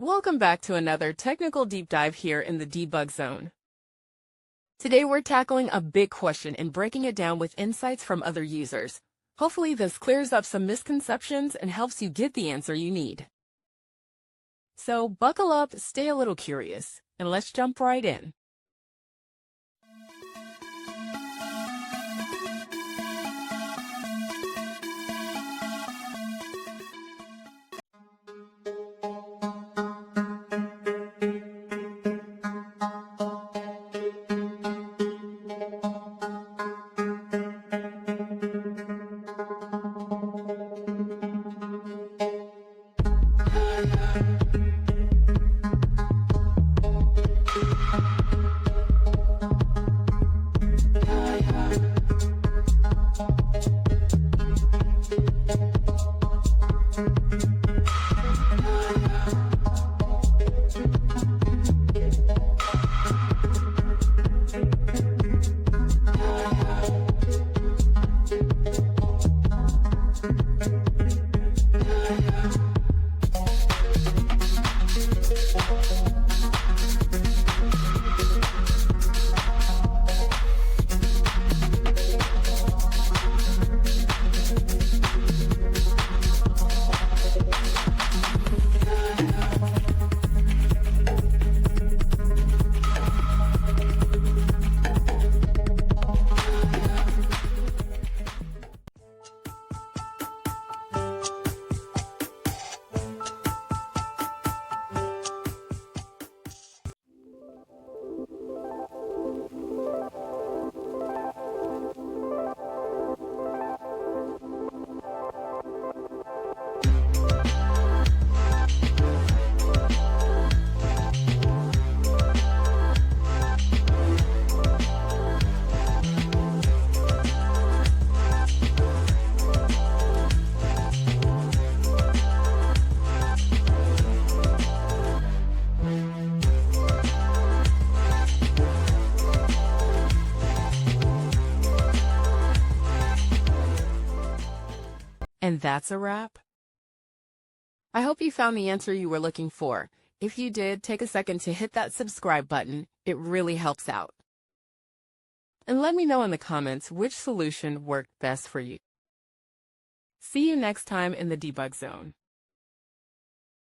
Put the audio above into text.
Welcome back to another technical deep dive here in the debug zone. Today we're tackling a big question and breaking it down with insights from other users. Hopefully this clears up some misconceptions and helps you get the answer you need. So buckle up, stay a little curious, and let's jump right in. And that's a wrap. I hope you found the answer you were looking for. If you did, take a second to hit that subscribe button. It really helps out. And let me know in the comments which solution worked best for you. See you next time in the debug zone.